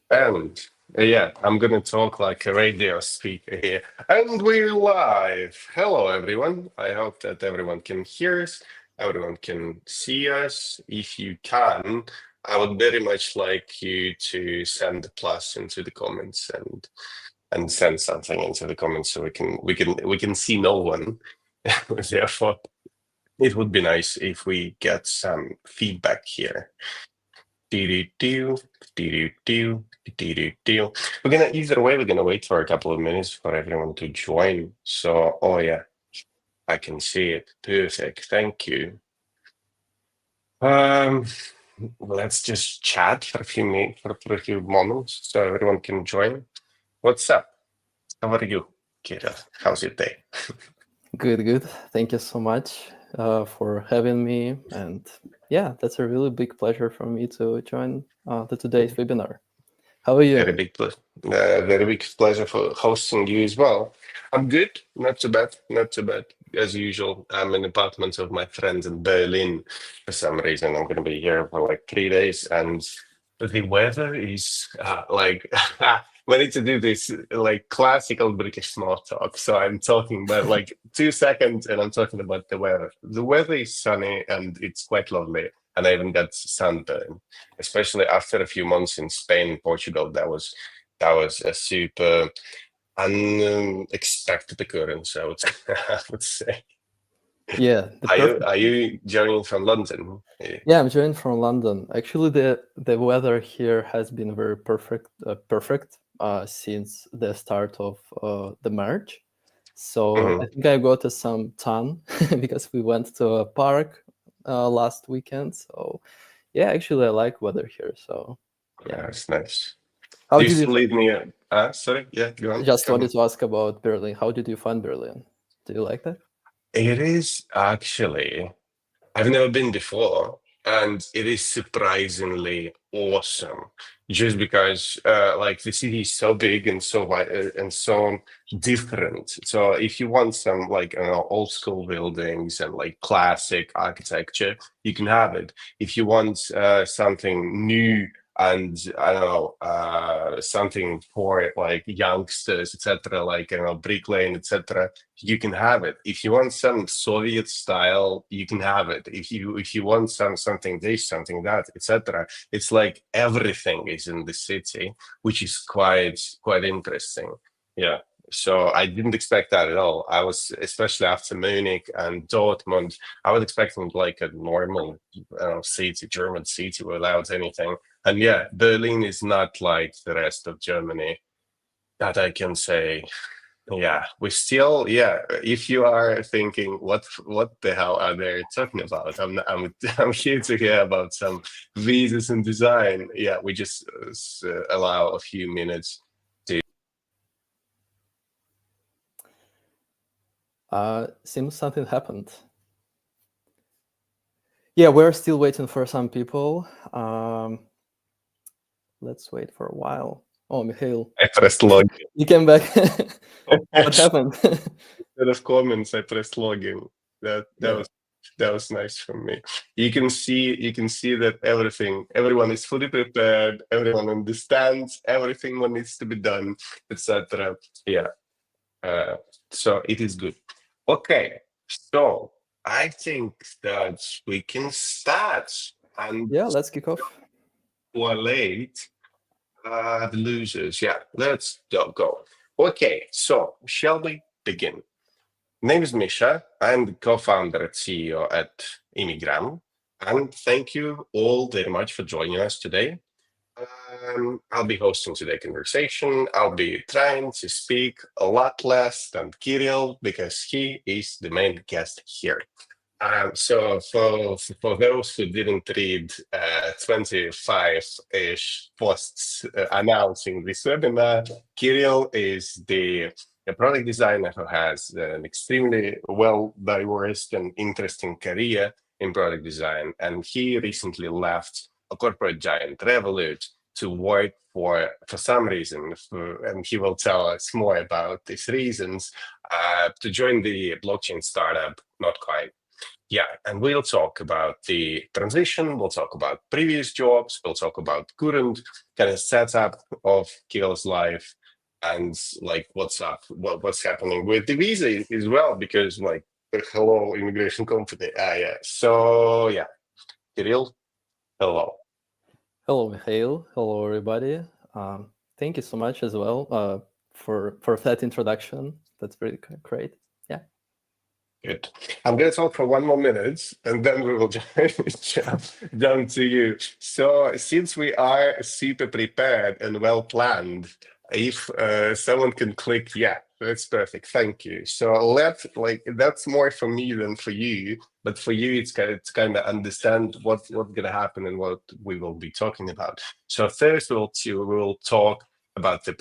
And yeah, I'm gonna talk like a radio speaker here. And we're live. Hello, everyone. I hope that everyone can hear us, everyone can see us. If you can, I would very much like you to send a plus into the comments and send something into the comments so we can see no one. Therefore, it would be nice if we get some feedback here. Do-do-do, do-do-do, do-do-do. We're gonna either way, we're gonna wait for a couple of minutes for everyone to join. So, oh yeah, I can see it. Perfect. Thank you. Um, let's just chat for a few minutes, for a few moments, so everyone can join. What's up? How are you, Kirill? How's your day? Good, good. Thank you so much for having me. And yeah, that's a really big pleasure for me to join the today's webinar. How are you? Very big pleasure. Very big pleasure for hosting you as well. I'm good, not too bad, not too bad. As usual, I'm in the apartment of my friends in Berlin. For some reason, I'm going to be here for like 3 days, and the weather is like we need to do this like classical British small talk. So I'm talking about like 2 seconds, and I'm talking about the weather. The weather is sunny and it's quite lovely, and I even got sunburn, especially after a few months in Spain and Portugal. That was a super unexpected occurrence, I would I would say. Yeah, the Are you perfect. are you joining from London? Yeah, I'm joining from London. Actually, the weather here has been very perfect since the start of the March. So I Mhm. think I got some tan because we went to a park last weekend. So yeah, actually, I like weather here. So yeah. That's nice. How Do you did you? still live near? Sorry, yeah, go on. Just Go wanted ahead. to ask about Berlin. How did you find Berlin? Do you like that? It is actually. I've never been before, and it is surprisingly awesome. Just because, like, the city is so big and so wide and so different. So, if you want some like old school buildings and like classic architecture, you can have it. If you want something new and I don't know something for like youngsters, etc., like Brick Lane, etc., you can have it. If you want some Soviet style, you can have it. If you want something this, something that, etc. It's like everything is in the city, which is quite interesting. Yeah. So I didn't expect that at all. I was, especially after Munich and Dortmund, I was expecting like a normal city, German city without anything. And yeah, Berlin is not like the rest of Germany, that I can say. Yeah, we still, yeah. If you are thinking, what the hell are they talking about? I'm here to hear about some visas and design. Yeah, we just allow a few minutes. Seems something happened. Yeah, we're still waiting for some people. Let's wait for a while. Oh, Mikhail, I pressed login. you came back. What happened? Instead of comments, I pressed login. That that Yeah. was that was nice from me. You can see that everyone is fully prepared, everyone understands everything what needs to be done, etc. Yeah. Uh, so it is good. Okay, so I think that we can start and Yeah, let's kick off. late the losers. Yeah, let's go. Okay, so shall we begin? Name is Misha. I'm the co-founder and CEO at Immigram, and thank you all very much for joining us today. I'll be hosting today's conversation. I'll be trying to speak a lot less than Kirill because he is the main guest here. So for those who didn't read 25-ish posts announcing this webinar, Kirill is a product designer who has an extremely well diverse and interesting career in product design, and he recently left a corporate giant Revolut to work for some reason, and he will tell us more about these reasons, to join the blockchain startup, not quite. Yeah, and we'll talk about the transition, we'll talk about previous jobs, we'll talk about current kind of setup of Kirill's life, and like what's happening with the visa as well, because like hello immigration company. Yeah. So yeah, Kirill, hello. Hello, Mikhail. Hello, everybody. Thank you so much as well for that introduction. That's really great. Yeah. Good. I'm going to talk for 1 more minute and then we will jump down to you. So, since we are super prepared and well planned, if someone can click, yeah, that's perfect. Thank you. So, that's more for me than for you, but for you, it's kind of understand what's going to happen and what we will be talking about. So, first, we'll talk about the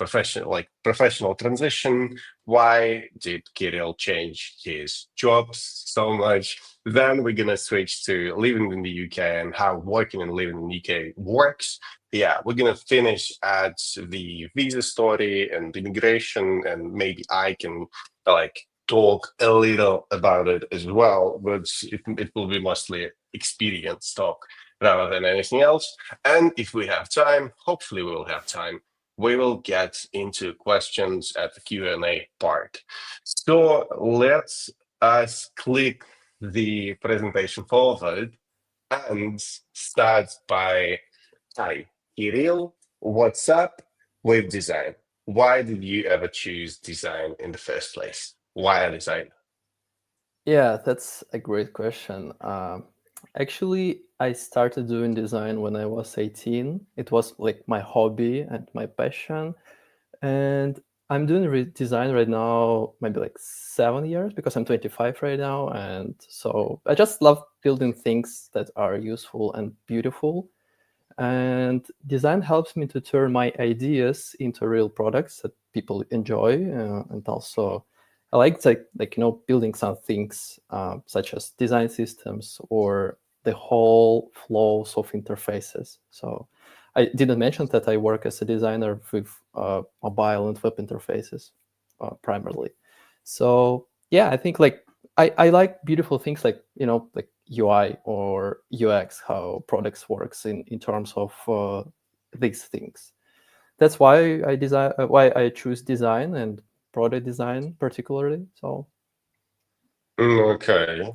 professional transition. Why did Kirill change his jobs so much? Then we're gonna switch to living in the UK and how working and living in the UK works. Yeah, we're gonna finish at the visa story and immigration, and maybe I can like talk a little about it as well, but it will be mostly experience talk rather than anything else. And if we have time, hopefully we will have time, we will get into questions at the Q&A part. So let's us click the presentation forward and start by, hi, Kirill, what's up with design? Why did you ever choose design in the first place? Why a design? Yeah, that's a great question. Actually, I started doing design when I was 18. It was like my hobby and my passion. And I'm doing design right now, maybe like 7 years because I'm 25 right now. And so I just love building things that are useful and beautiful. And design helps me to turn my ideas into real products that people enjoy, and also I like building some things such as design systems or the whole flows of interfaces. So I didn't mention that I work as a designer with mobile and web interfaces primarily. So yeah, I think like I like beautiful things like like UI or UX, how products works in terms of these things. That's why I choose design and product design particularly. So Okay,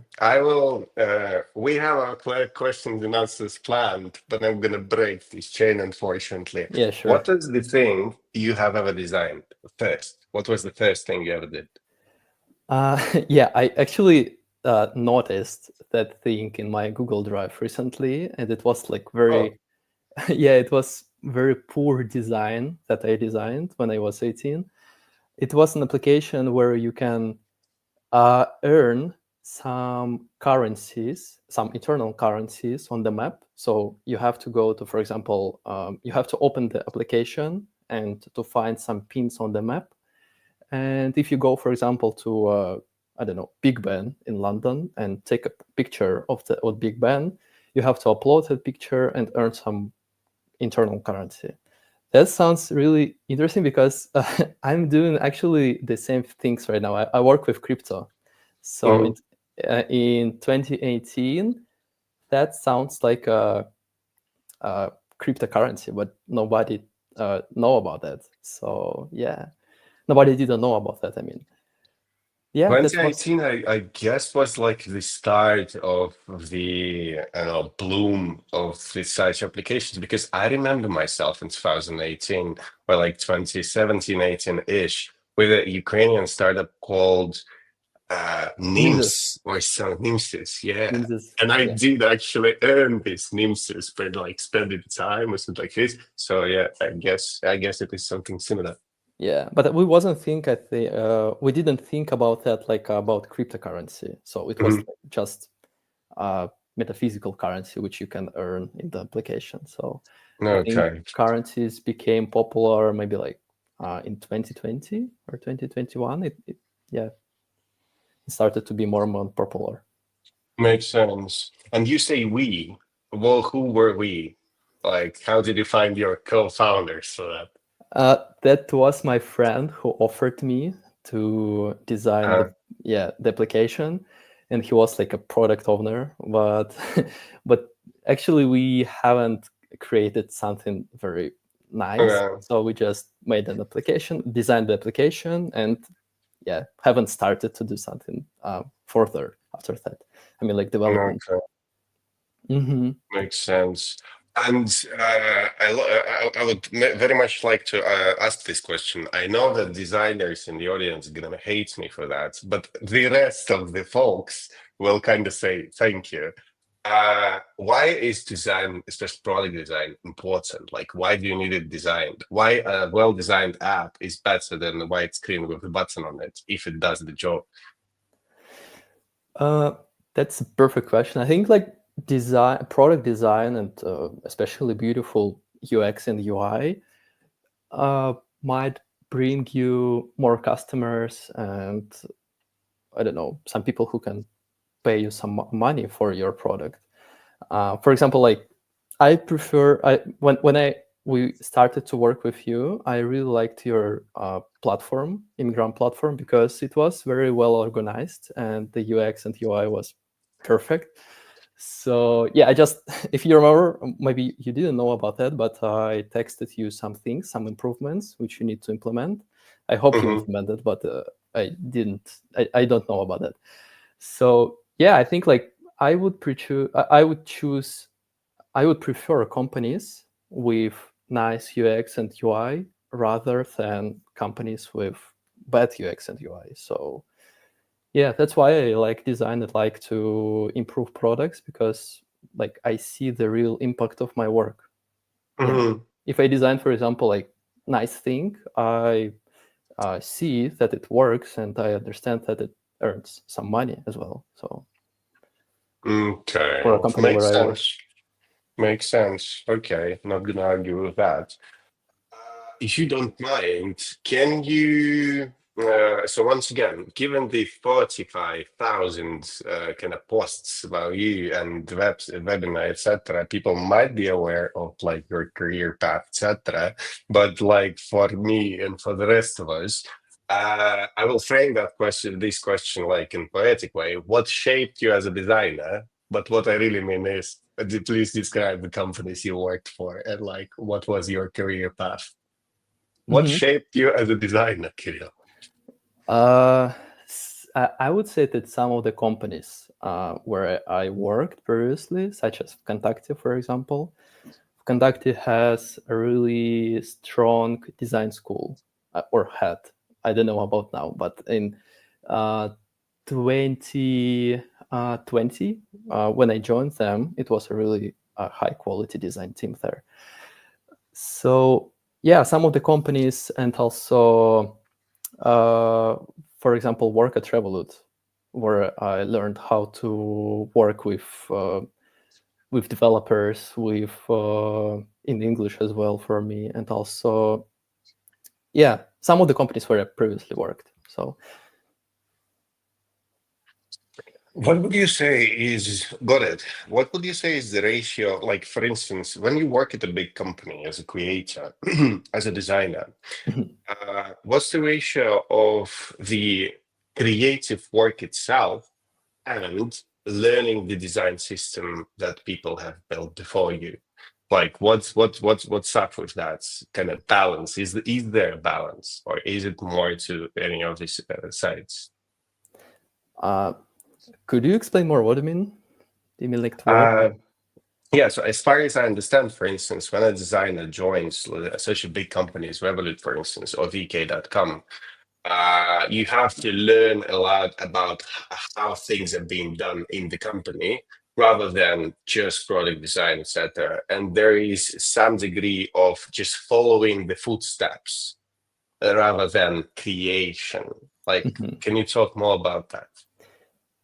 we have our questions and answers planned, but I'm gonna break this chain, unfortunately. yeah, sure. What is the thing you have ever designed first? What was the first thing you ever did? Yeah, I actually noticed that thing in my Google Drive recently, and it was like Oh, very yeah, it was very poor design that I designed when I was 18. It was an application where you can earn some currencies, some internal currencies on the map. So you have to go to, for example, you have to open the application and to find some pins on the map. And if you go, for example, to I don't know, Big Ben in London and take a picture of the Big Ben, you have to upload that picture and earn some internal currency. That sounds really interesting because I'm doing actually the same things right now. I work with crypto. So mhm. in 2018, that sounds like a cryptocurrency, but nobody know about that. So yeah, nobody didn't know about that. I mean, yeah, that was 2018, I guess, was like the start of the I don't know, bloom of these such applications, because I remember myself in 2018 or like 2017, 18-ish with a Ukrainian startup called Nimzes. Nims or some Nimsys, yeah. Nimzes. And I Yeah. did actually earn this Nimsys for like spending time or something like this. So yeah, I guess it is something similar. Yeah, but we wasn't think at the we didn't think about that like about cryptocurrency. So it was Mhm. like just metaphysical currency which you can earn in the application. So I think Okay. currencies became popular maybe like in 2020 or 2021. It yeah, it started to be more and more popular. Makes sense. And you say we. Well, who were we? Like, how did you find your co-founders for that? That was my friend who offered me to design Uh, the application, and he was like a product owner, but but actually we haven't created something very nice. Okay. So we just made an application, designed the application, and yeah, haven't started to do something further after that. I mean, like development. Okay. Hmm. Makes sense. And I would very much like to ask this question. I know that designers in the audience are gonna hate me for that, but the rest of the folks will kind of say thank you. Why is design, especially product design, important? Like, why do you need it designed? Why a well-designed app is better than a white screen with a button on it if it does the job? Uh, that's a perfect question. I think like design, product design, and especially beautiful UX and UI uh, might bring you more customers, and I don't know, some people who can pay you some money for your product. For example, like I prefer I when I we started to work with you, I really liked your platform, Immigram platform, because it was very well organized and the UX and UI was perfect. So yeah, I just if you remember, maybe you didn't know about that, but I texted you some things, some improvements which you need to implement. I hope you Hmm. implemented, but I didn't. I don't know about that. So yeah, I think like I would choose I would prefer companies with nice UX and UI rather than companies with bad UX and UI. So yeah, that's why I like design and like to improve products, because like I see the real impact of my work. You know, Hmm. if I design, for example, like nice thing, I see that it works and I understand that it earns some money as well. So for a Okay, company where makes I work. sense. Makes sense. Okay, not gonna argue with that. If you don't mind, can you? So once again, given the 45,000 kind of posts about you and webinar, etc., people might be aware of like your career path, etc. But like for me and for the rest of us, I will frame this question like in poetic way. What shaped you as a designer? But what I really mean is, please describe the companies you worked for and like what was your career path. What Mhm. shaped you as a designer, Kirill? Uh, I would say that some of the companies where I worked previously, such as Conductive, for example, Conductive has a really strong design school, or had. I don't know about now, but in uh, 2020, when I joined them, it was a really high quality design team there. So yeah, some of the companies, and also uh, for example, work at Revolut, where I learned how to work with developers, with in English as well for me, and also yeah, some of the companies where I previously worked. So What would you say is, got it? What would you say is the ratio? Like, for instance, when you work at a big company as a creator, as a designer, what's the ratio of the creative work itself and learning the design system that people have built before you? Like, what's up with that kind of balance? Is there a balance, or is it more to any of these sides? uh, could you explain more? What do you mean? Do you mean like to work? Uh, yeah, so as far as I understand, for instance, when a designer joins such a big company as Revolut, for instance, or VK.com, you have to learn a lot about how things are being done in the company rather than just product design, etc. And there is some degree of just following the footsteps rather than creation. Like, Mhm. can you talk more about that?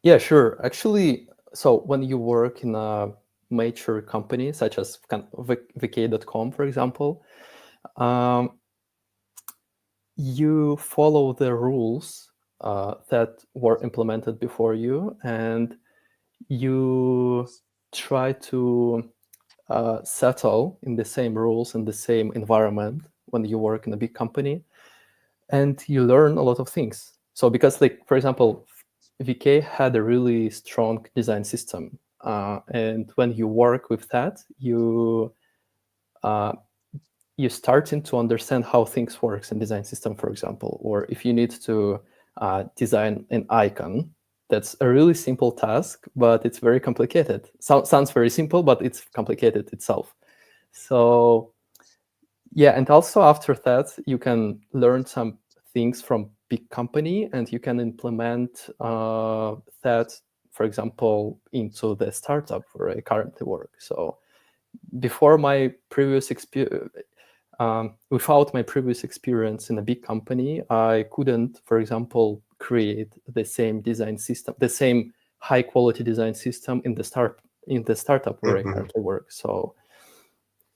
Yeah, sure. Actually, so when you work in a major company such as VK.com, for example, um, you follow the rules that were implemented before you, and you try to settle in the same rules and the same environment when you work in a big company, and you learn a lot of things. So because, like, for example, VK had a really strong design system, and when you work with that, uh, you starting to understand how things works in design system, for example, or if you need to design an icon. That's a really simple task, but it's very complicated. Sounds very simple, but it's complicated itself. So yeah, and also after that, you can learn some things from big company, and you can implement that, for example, into the startup where I currently work. So before my previous experience, without my previous experience in a big company, I couldn't, for example, create the same design system, the same high quality design system in the startup where I Mhm. currently work. So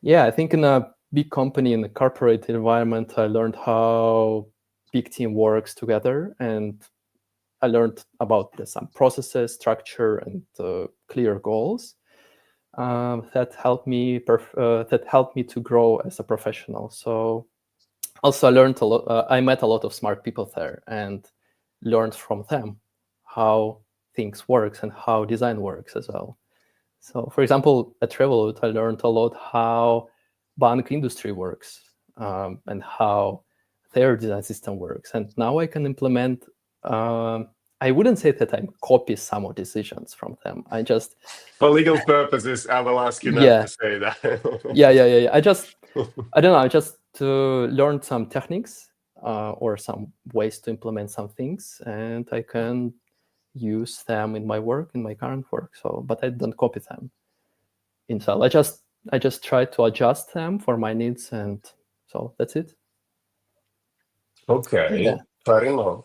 yeah, I think in a big company, in the corporate environment, I learned how big team works together, and I learned about some processes, structure, and clear goals that helped me to grow as a professional. So also I learned a lot. I met a lot of smart people there and learned from them how things works and how design works as well. So, for example, at Revolut, I learned a lot how bank industry works and how their design system works. And now I can implement. I wouldn't say that I copy some of decisions from them. I just, For legal purposes, I will ask you not yeah, to say that. yeah. I don't know. I just learned some techniques or some ways to implement some things, and I can use them in my work, in my current work. So, but I don't copy them install. I just try to adjust them for my needs, and so that's it. Okay, Yeah. fair enough.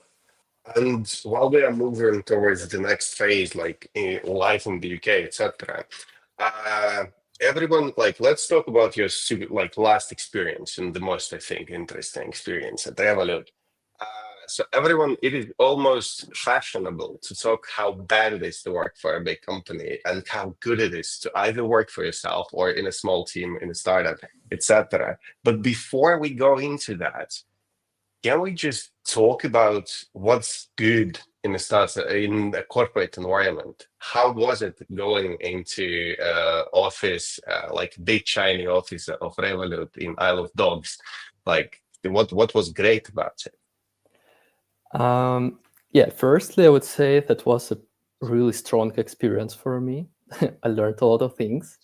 And while we are moving towards the next phase, like life in the UK, etc., uh, everyone, like, let's talk about your like last experience and the most, I think, interesting experience at Revolut. So everyone, it is almost fashionable to talk how bad it is to work for a big company and how good it is to either work for yourself or in a small team in a startup, etc. But before we go into that, can we just talk about what's good in a startup in a corporate environment? How was it going into office, like big shiny office of Revolut in Isle of Dogs? Like, what was great about it? Yeah. Firstly, I would say that was a really strong experience for me. I learned a lot of things.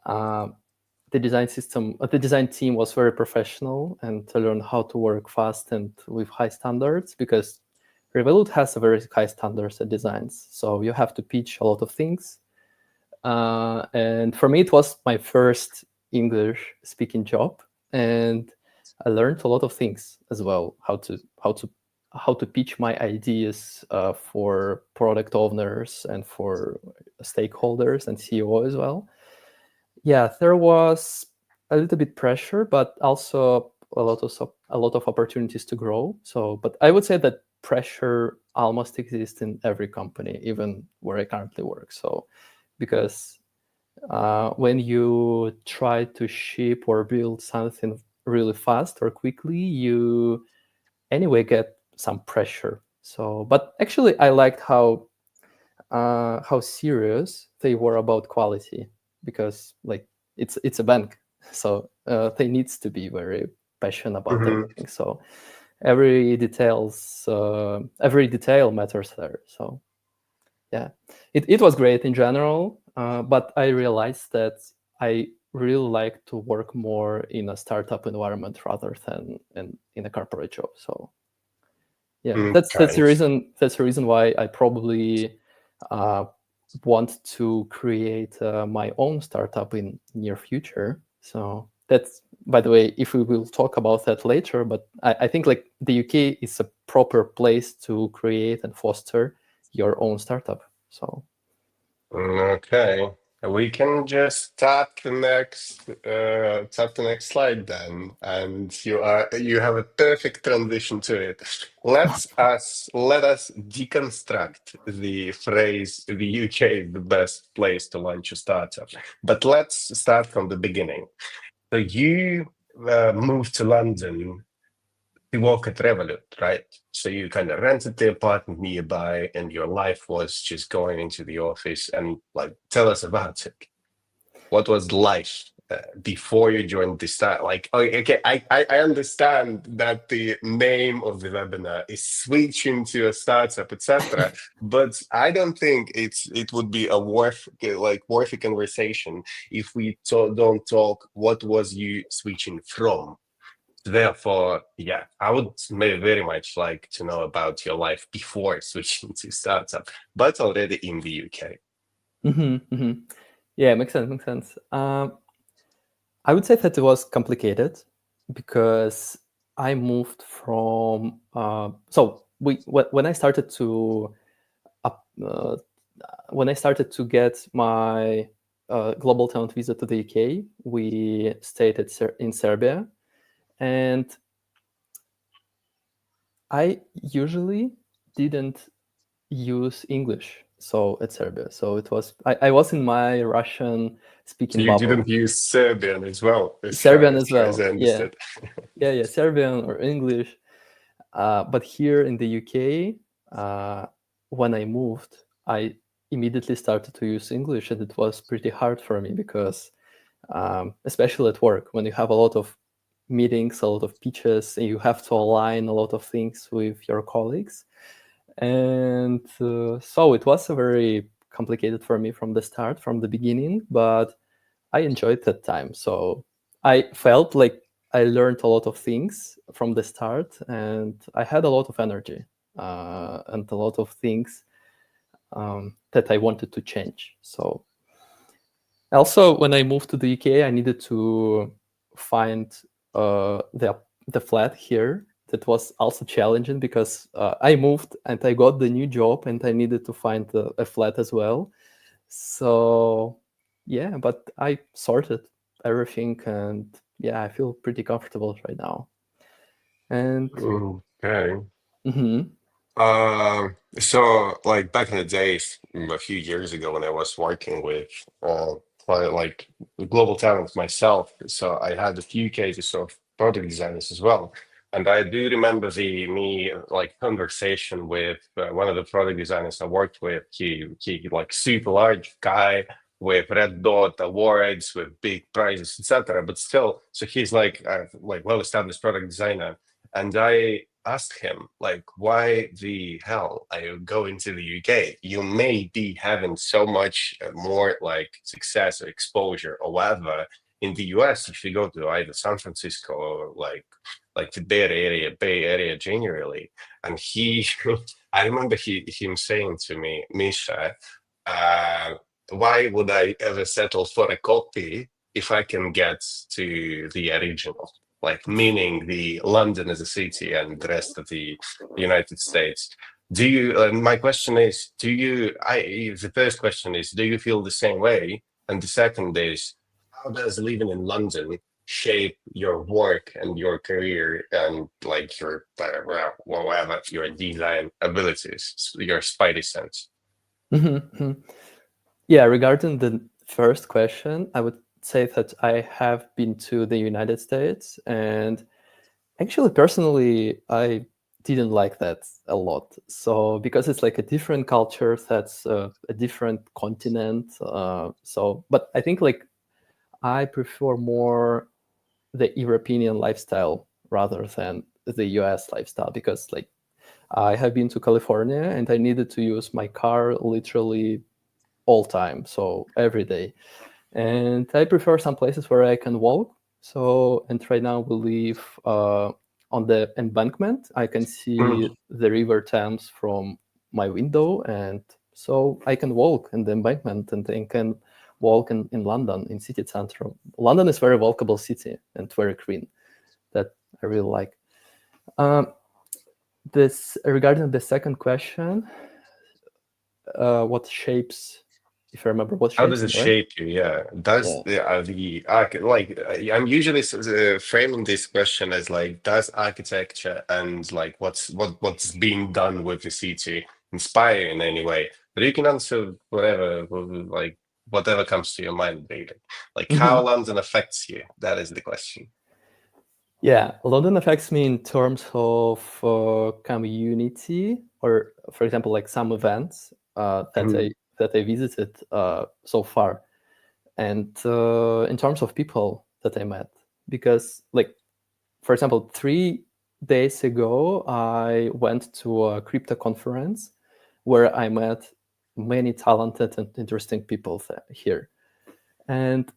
Um, the design team was very professional, and I learned how to work fast and with high standards because Revolut has a very high standards at designs. So you have to pitch a lot of things. And for me, it was my first English speaking job, and I learned a lot of things as well. How to pitch my ideas for product owners and for stakeholders and CEO as well. Yeah, there was a little bit pressure, but also a lot of opportunities to grow. So, but I would say that pressure almost exists in every company, even where I currently work. So, because when you try to ship or build something really fast or quickly, you anyway get some pressure. So, but actually, I liked how serious they were about quality because like it's a bank, so they needs to be very passionate about Mhm. everything. So every detail matters there. So yeah, it was great in general, but I realized that I really like to work more in a startup environment rather than in a corporate job. So yeah, that's Okay. the reason why I probably uh, want to create my own startup in near future. So that's, by the way, if we will talk about that later, but I think like the UK is a proper place to create and foster your own startup. So Okay. We can just start the next slide then, and you have a perfect transition to it. Let us deconstruct the phrase "the UK is the best place to launch a startup." But let's start from the beginning. So you moved to London to work at Revolut, right? So you kind of rented the apartment nearby, and your life was just going into the office. And like, tell us about it. What was life before you joined this start? Like, okay, I understand that the name of the webinar is switching to a startup, etc. But I don't think it would be a worthy conversation if we don't talk what was you switching from. Therefore, yeah, I would very much like to know about your life before switching to startup, but already in the UK. Yeah, makes sense. Makes sense. I would say that it was complicated because I moved from. So when I started to uh, when I started to get my global talent visa to the UK, we stayed in Serbia, and I usually didn't use English. So at Serbia, so it was I was in my Russian So speaking you bubble. didn't use Serbian as well, Serbian as as far as well. I Yeah, understood. yeah, Serbian or English. But here in the UK, when I moved, I immediately started to use English, and it was pretty hard for me because, especially at work, when you have a lot of meetings, a lot of pitches, and you have to align a lot of things with your colleagues. And so it was a very complicated for me from the start, from the beginning, but I enjoyed that time. So I felt like I learned a lot of things from the start, and I had a lot of energy and a lot of things that I wanted to change. So also, when I moved to the UK, I needed to find the flat here. That was also challenging because I moved and I got the new job, and I needed to find a flat as well. So yeah, but I sorted everything, and yeah, I feel pretty comfortable right now. And Okay. mhm, So like back in the days, a few years ago when I was working with like global talent myself, so I had a few cases of product designers as well. And I do remember the me like conversation with one of the product designers I worked with. He like super large guy with red dot awards with big prizes, etc. But still, so he's like well established product designer. And I asked him, like, why the hell are you going to the UK? You may be having so much more like success or exposure or whatever in the US if you go to either San Francisco or like the Bay Area generally. And he, I remember him saying to me, Misha, uh, why would I ever settle for a copy if I can get to the original? Like meaning the London as a city and the rest of the United States. Do you? My question is, do you? The first question is, do you feel the same way? And the second is, how does living in London shape your work and your career and like your whatever your design abilities, your spidey sense? mhm, mhm. Yeah, regarding the first question, I would say that I have been to the United States, and actually, personally, I didn't like that a lot. So because it's like a different culture, that's a different continent. But I think like I prefer more the European lifestyle rather than the US lifestyle because like I have been to California and I needed to use my car literally all time, so every day. And I prefer some places where I can walk. So, and right now we live on the embankment. I can see Mm. the River Thames from my window, and so I can walk in the embankment, and I can walk in London, in city center. London is very walkable city and very green. That I really like. Um, this regarding the second question, what shapes? If I remember, what How does shapes it me, right? shape you? Yeah. Does Yeah. I'm usually framing this question as like, does architecture and like what's being done with the city inspire you in any way? But you can answer whatever, like whatever comes to your mind, really. Like how Mhm. London affects you. That is the question. Yeah, London affects me in terms of community, or for example, like some events Mhm. that I visited so far, and in terms of people that I met, because like for example, 3 days ago I went to a crypto conference where I met many talented and interesting people here, and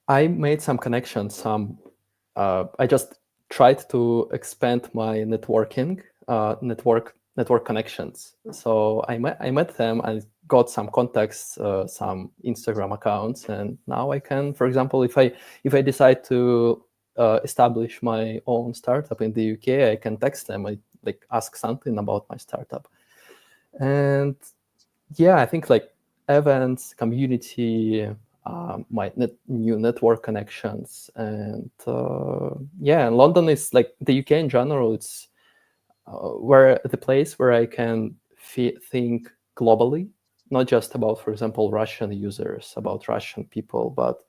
I made some connections. I just tried to expand my network connections. So I met them. I got some contacts, some Instagram accounts, and now I can, for example, if I decide to establish my own startup in the UK, I can text them. I like ask something about my startup, and yeah, I think like events, community, my new network connections, and yeah, and London is like the UK in general. It's where the place where I can think globally, not just about, for example, Russian users, about Russian people, but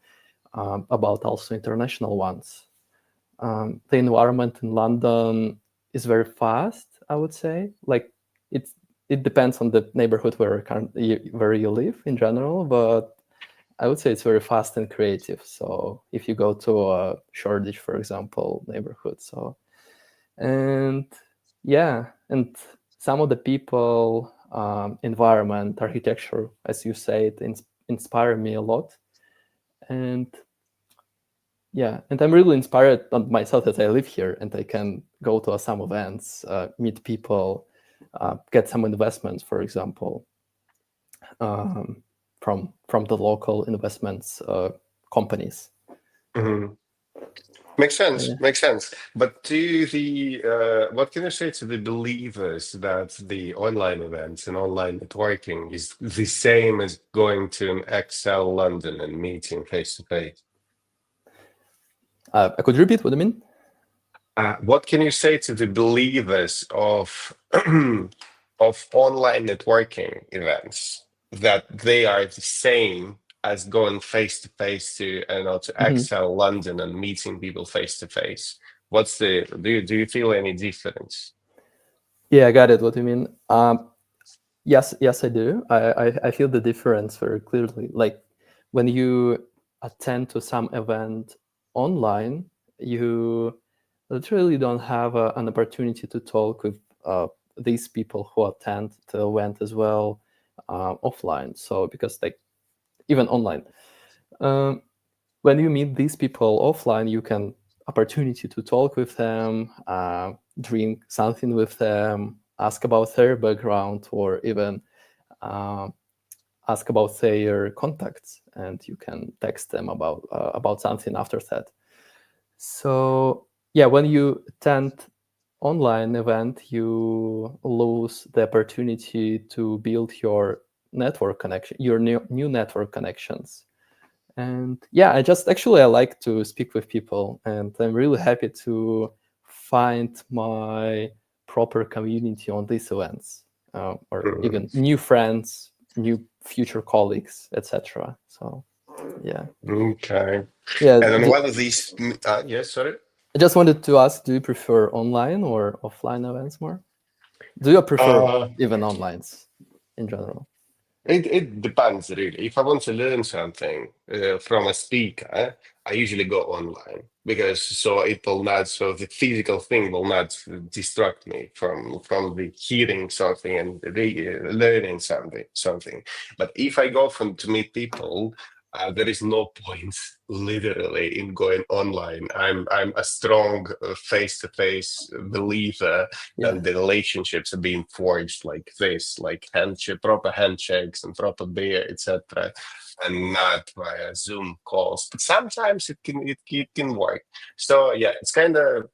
about also international ones. The environment in London is very fast, I would say. Like it's it depends on the neighborhood where you live in general, but I would say it's very fast and creative. So if you go to a Shoreditch, for example, neighborhood, so and yeah, and some of the people, environment, architecture, as you say, it inspire me a lot, and yeah, and I'm really inspired on myself that I live here and I can go to some events, meet people, get some investments, for example, um, from the local investments companies. Mhm. Makes sense. Yeah. Makes sense. But to the what can you say to the believers that the online events and online networking is the same as going to an Excel London and meeting face to face? Could you repeat what I mean? What can you say to the believers of of online networking events that they are the same as going face to face to to Mhm. Excel London and meeting people face to face? What's the do you feel any difference? Yeah, I got it. What you mean? Yes, I do. I feel the difference very clearly. Like when you attend to some event online, you literally don't have an opportunity to talk with these people who attend the event as well offline. So because like even online, um, when you meet these people offline, you can opportunity to talk with them, drink something with them, ask about their background, or even uh, ask about their contacts, and you can text them about something after that. So yeah, when you attend online event, you lose the opportunity to build your network connection, your new network connections. And yeah, I like to speak with people, and I'm really happy to find my proper community on these events, or Mhm. even new friends, new future colleagues, etc. So yeah, Okay. yeah. And then one of these, yes, sorry. I just wanted to ask: do you prefer online or offline events more? Do you prefer Uh, even onlines in general? it depends really. If I want to learn something from a speaker, I usually go online because so it will not so the physical thing will not distract me from the hearing something and learning something. But if I go from to meet people, there is no point literally in going online. I'm a strong face-to-face believer Yeah, and the relationships are being forged like this, like handshake, proper handshakes and proper beer, etc., and not via Zoom calls. But sometimes it can work. So yeah, it's kind of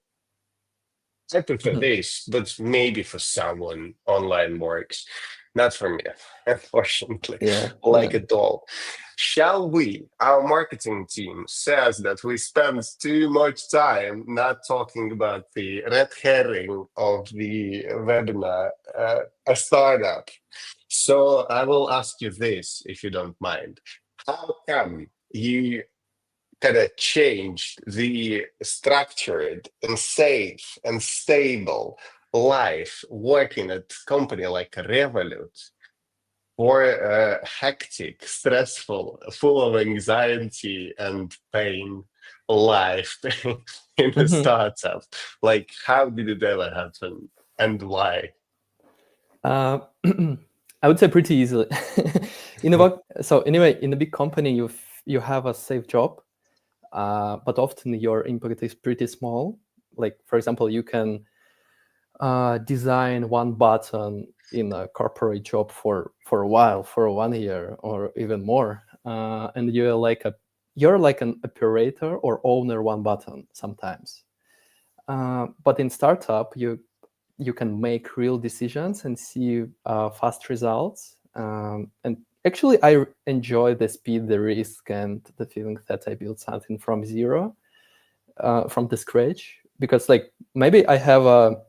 I prefer mhm. this, but maybe for someone online works. Not for me, unfortunately, Yeah, like yeah, a doll. Shall we? Our marketing team says that we spend too much time not talking about the red herring of the webinar, a startup. So I will ask you this, if you don't mind. How come you kind of changed the structured and safe and stable life working at a company like Revolut for a hectic, stressful, full of anxiety and pain life in a Mhm. startup? Like, how did it ever happen and why? Uh, I would say pretty easily. So anyway, in a big company, you have a safe job, but often your impact is pretty small. Like for example, you can design one button in a corporate job for a while, for 1 year or even more, and you're like an operator or owner one button sometimes. But in startup, you can make real decisions and see fast results. And actually, I enjoy the speed, the risk, and the feeling that I built something from zero, from the scratch. Because like maybe I have a,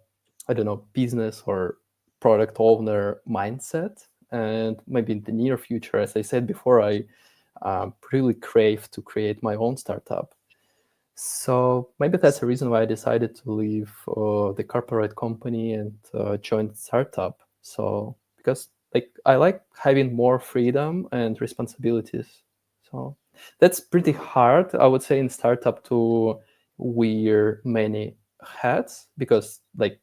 I don't know, business or product owner mindset, and maybe in the near future, as I said before, I really crave to create my own startup. So maybe that's a reason why I decided to leave the corporate company and join startup. So because like I like having more freedom and responsibilities. So that's pretty hard, I would say, in startup to wear many hats because like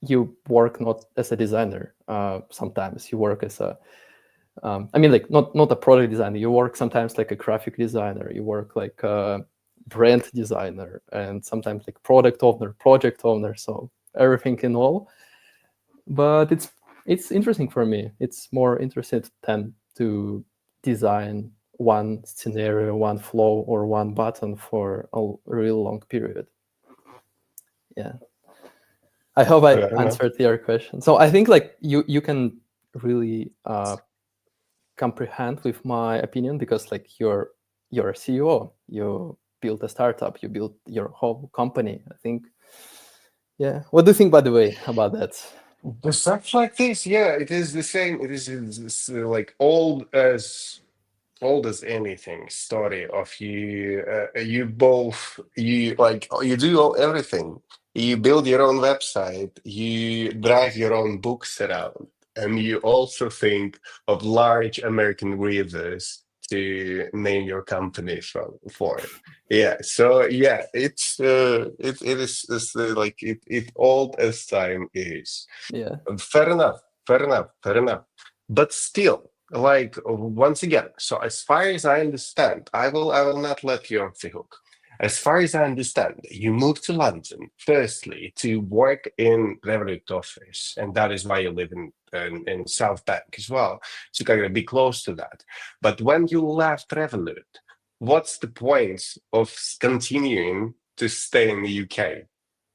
you work not as a designer. Sometimes you work as a I mean, like not a product designer. You work sometimes like a graphic designer. You work like a brand designer, and sometimes like product owner, project owner. So everything in all. But it's interesting for me. It's more interesting than to design one scenario, one flow, or one button for a real long period. Yeah, I hope I Fair enough. answered your question. So I think like you can really comprehend with my opinion because like you're a CEO, you build a startup, you build your whole company. I think, yeah. What do you think, by the way, about that? The stuff like this, yeah, it is the same. It is it's, like old as anything story of you you both you like you do everything. You build your own website, you drive your own books around, and you also think of large American rivers to name your company for. Yeah, so yeah, it is it's, like it old as time is. Yeah. Fair enough. Fair enough. Fair enough. But still, like once again, so as far as I understand, I will not let you off the hook. As far as I understand, you moved to London firstly to work in Revolut office, and that is why you live in South Bank as well. So you're gonna be close to that. But when you left Revolut, what's the point of continuing to stay in the UK?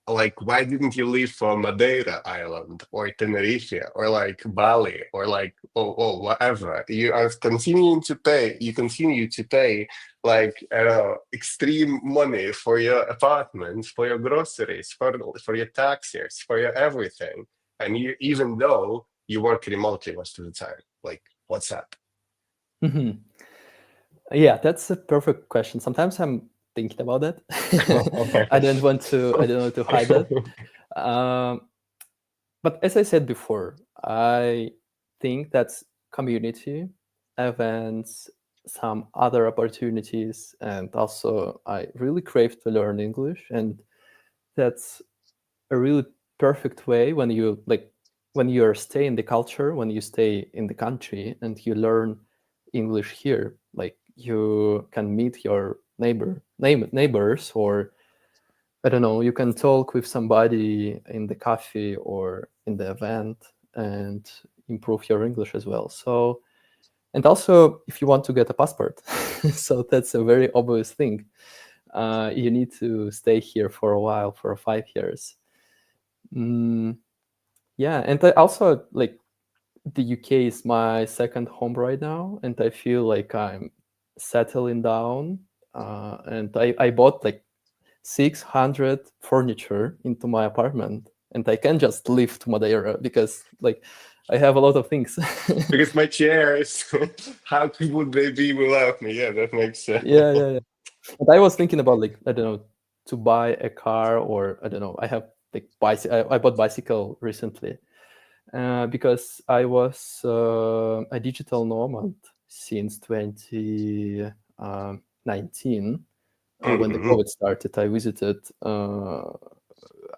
Like, why didn't you leave for Madeira Island or Tenerife or like Bali or like whatever? You continue to pay like extreme money for your apartment, for your groceries, for your taxes, for your everything. And you even though you work remotely most of the time, like what's up? Hmm. Yeah, that's a perfect question. Sometimes I'm thinking about that. I don't want to hide that. Um, but as I said before, I think that's community, events, some other opportunities, and also I really crave to learn English, and that's a really perfect way when you like when you stay in the culture, when you stay in the country, and you learn English here. Like you can meet your neighbors, or I don't know, you can talk with somebody in the cafe or in the event and improve your English as well. So, and also if you want to get a passport, so that's a very obvious thing. You need to stay here for a while, for 5 years. Mm, yeah, and I also like the UK is my second home right now, and I feel like I'm settling down. And I bought like 600 furniture into my apartment, and I can just live to Madeira because like I have a lot of things. Because my chairs, how would they be without me? Yeah, that makes sense. Yeah, yeah, yeah. But I was thinking about like I don't know to buy a car or I don't know. I have like bicycle. I bought bicycle recently because I was a digital nomad since 2019 when the Mhm. COVID started.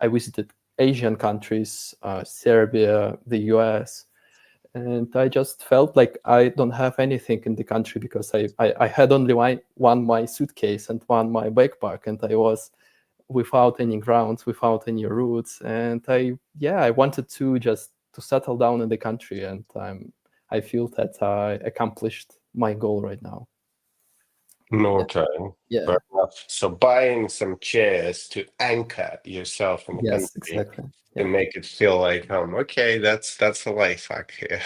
I visited Asian countries, Serbia, the US, and I just felt like I don't have anything in the country because I had only one my suitcase and one my backpack, and I was without any grounds, without any roots, and I wanted to just to settle down in the country, and I feel that I accomplished my goal right now. Yeah, Okay, yeah, fair enough. So buying some chairs to anchor yourself in the yes, country exactly. to Yeah. make it feel like home. Okay, that's a life hack here.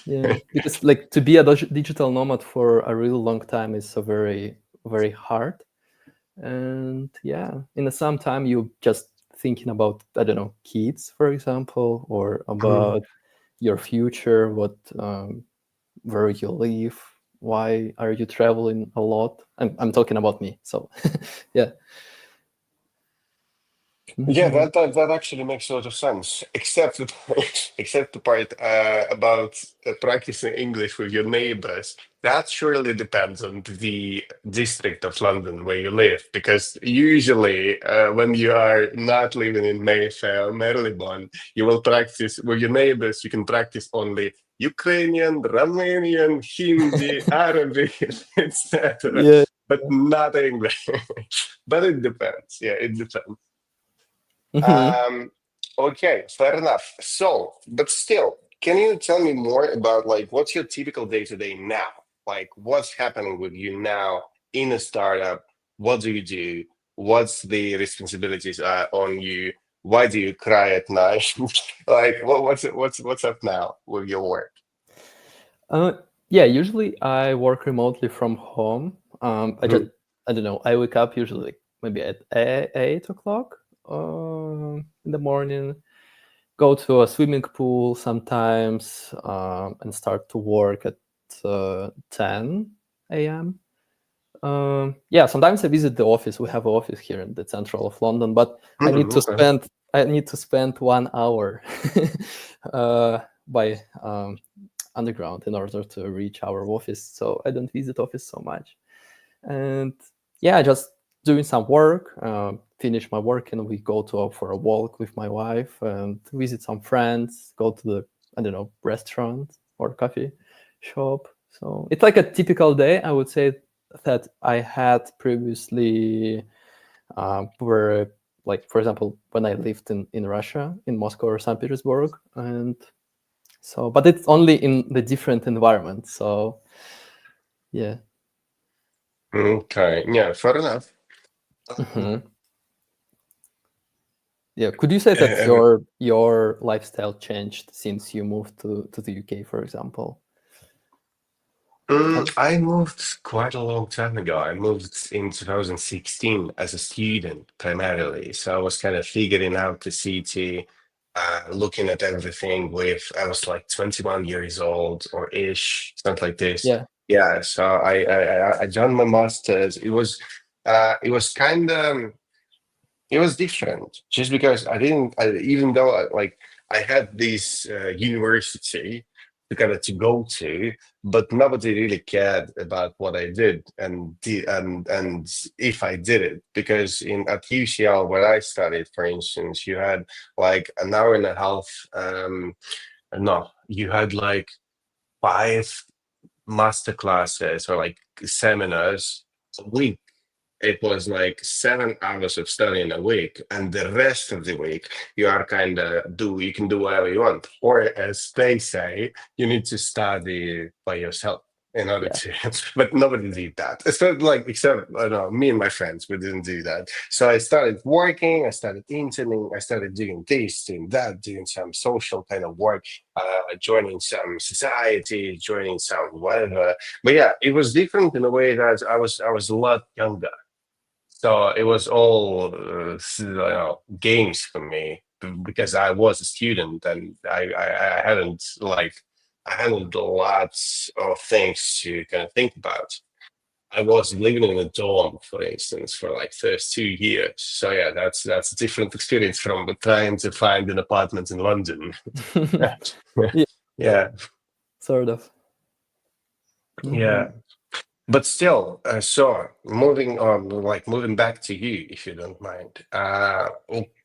Yeah, because like to be a digital nomad for a really long time is so very hard, and yeah, in some time you just thinking about I don't know kids, for example, or Mhm. about your future, what where you live, why are you traveling a lot? I'm talking about me, so yeah. Yeah, Mhm. that actually makes a lot of sense. Except the except the part about practicing English with your neighbors. That surely depends on the district of London where you live, because usually when you are not living in Mayfair, Marylebone, you will practice with your neighbors. You can practice only Ukrainian, Romanian, Hindi, Arabic, etc., Yeah. but not English. But it depends. Yeah, it depends. Hmm. Um, okay, fair enough. So, but still, can you tell me more about like what's your typical day to day now? Like what's happening with you now in a startup? What do you do? What's the responsibilities on you? Why do you cry at night? Like what's up now with your work? Uh, yeah, usually I work remotely from home. Mhm, I don't know. I wake up usually like maybe at 8 o'clock in the morning. Go to a swimming pool sometimes and start to work at 10 a.m. Yeah, sometimes I visit the office. We have an office here in the central of London, but okay. I need to spend 1 hour by underground in order to reach our office. So I don't visit office so much. And yeah, just doing some work, finish my work, and we go to for a walk with my wife and visit some friends. Go to the I don't know restaurant or coffee shop. So it's like a typical day. I would say that I had previously, where like for example when I lived in Russia, in Moscow or St. Petersburg, and so but it's only in the different environment. So yeah. Okay. Yeah, fair enough. Mhm. Yeah. Could you say that Um, your lifestyle changed since you moved to the UK, for example? Have- I moved quite a long time ago. I moved in 2016 as a student primarily. So I was kind of figuring out the city, looking at everything I was like 21 years old or ish, something like this. Yeah. Yeah, so I done my master's. It was kind of it was different just because even though I had this university to kind of to go to, but nobody really cared about what I did and if I did it, because in at UCL where I studied, for instance, you had like an hour and a half. No, you had like five master classes or like seminars a week. It was like 7 hours of studying a week, and the rest of the week you can do whatever you want, or as they say, you need to study by yourself in order Yeah. to. But nobody did that. It's not like except I don't know, me and my friends, we didn't do that. So I started working, I started interning, I started doing this, doing that, doing some social kind of work, joining some society, joining some whatever. But yeah, it was different in a way that I was a lot younger, so it was all games for me because I was a student and I hadn't lots of things to kind of think about. I was living in a dorm, for instance, for like first 2 years. So yeah, that's a different experience from trying to find an apartment in London. Yeah, Yeah, sort of. yeah. But still, so moving on, like moving back to you, if you don't mind,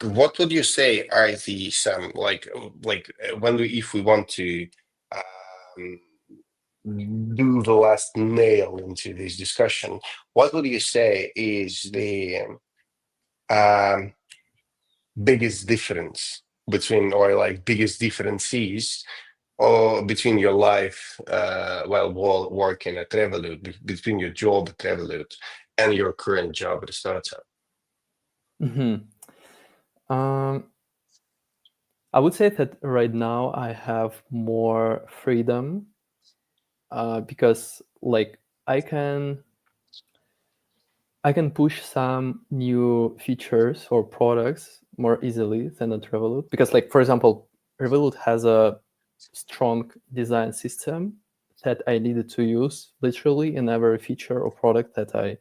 what would you say are the some when we if we want to um, do the last nail into this discussion, what would you say is the um, biggest difference between, or like biggest differences, or between your life while working at Revolut, between your job at Revolut and your current job at a startup? Hmm. Um, I would say that right now I have more freedom because like I can I can push some new features or products more easily than at Revolut because, like, for example, Revolut has a strong design system that I needed to use literally in every feature or product that I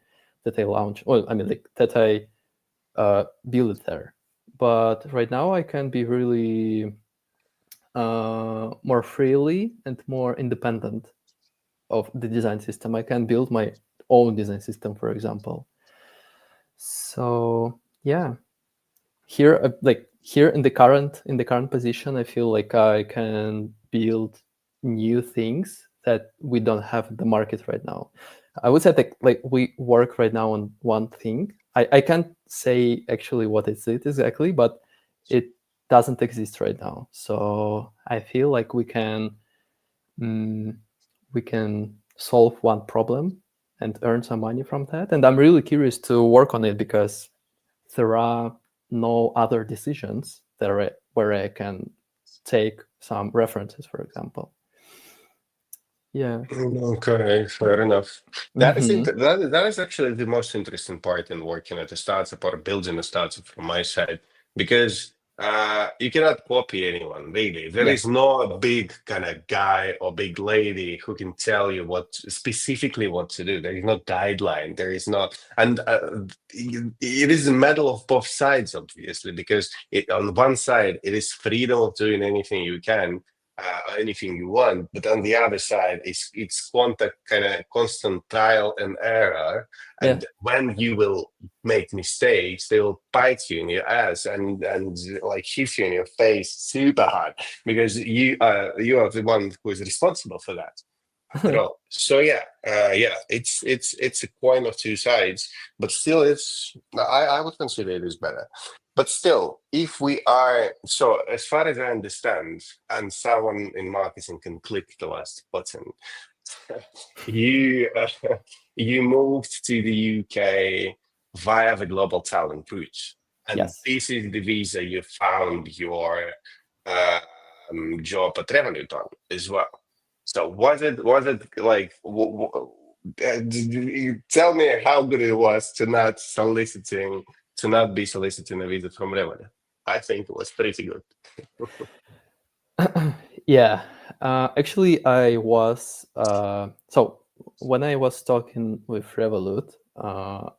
launch. Well, I mean, like that I build there. But right now, I can be really more freely and more independent of the design system. I can build my own design system, for example. So yeah, here like here in the current position, I feel like I can build new things that we don't have in the market right now. I would say that like we work right now on one thing. I can't say actually what is it exactly, but it doesn't exist right now. So I feel like mm, we can solve one problem and earn some money from that. And I'm really curious to work on it because there are no other decisions where I can take some references, for example. Yeah. Okay, fair enough. Hmm. That is actually the most interesting part in working at a startup or building a startup from my side, because you cannot copy anyone really. There Yeah. is no big kind of guy or big lady who can tell you what specifically what to do. There is no guideline. There is not, and it is a matter of both sides, obviously, because on one side it is freedom of doing anything you can, anything you want. But on the other side, it's contact kind of constant trial and error. Yeah. And when you will make mistakes, they will bite you in your ass and like hit you in your face super hard, because you are the one who is responsible for that after all. So yeah, it's a coin of two sides, but still, I would consider it is better. But still, if we are so, as far as I understand, and someone in marketing can click the last button, you you moved to the UK via the global talent route, and Yes. this is the visa you found your job at Revolut on as well. So was it like tell me how good it was to not be soliciting a visa from Revolut. I think it was pretty good. Yeah. Actually, I was so when I was talking with Revolut,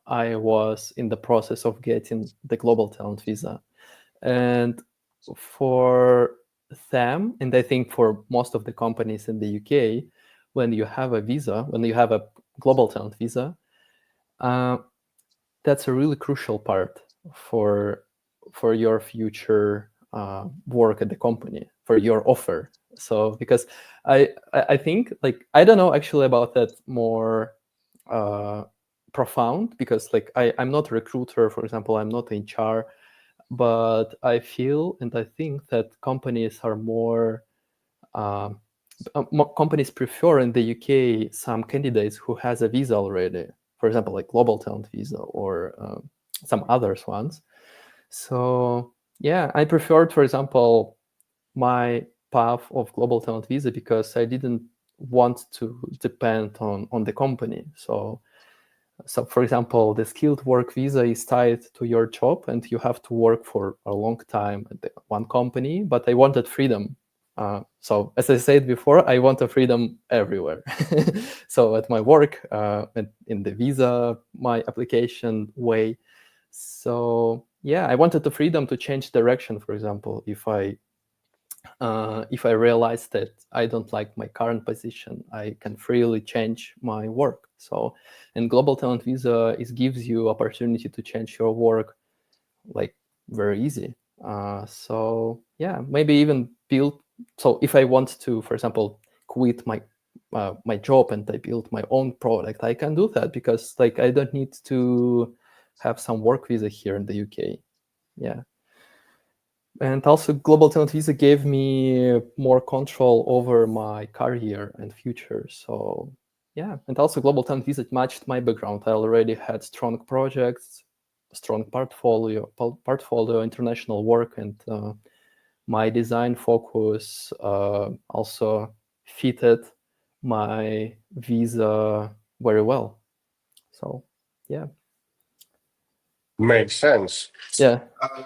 I was in the process of getting the global talent visa, and for them, and I think for most of the companies in the UK, when you have a global talent visa, uh, that's a really crucial part for for your future work at the company, for your offer. So because I think like I don't know actually about that more uh, profound, because like I'm not a recruiter, for example. I'm not in HR, but I feel and I think that companies are more um, companies prefer in the UK some candidates who has a visa already, for example, like global talent visa or some others ones. So yeah, I preferred, for example, my path of global talent visa because I didn't want to depend on the company. So for example, the skilled work visa is tied to your job and you have to work for a long time at the one company, but I wanted freedom So as I said before, I want a freedom everywhere. So at my work, in the visa, my application way. So yeah, I wanted the freedom to change direction. For example, if I realize that I don't like my current position, I can freely change my work. So, and global talent visa gives you opportunity to change your work like very easy. So yeah, maybe even build. So if I want to, for example, quit my job and I build my own product, I can do that because like I don't need to have some work visa here in the UK. Yeah. And also, Global Talent Visa gave me more control over my career and future. So, yeah. And also, Global Talent Visa matched my background. I already had strong projects, strong portfolio, international work, and my design focus also fitted my visa very well. So, yeah. Makes sense. Yeah.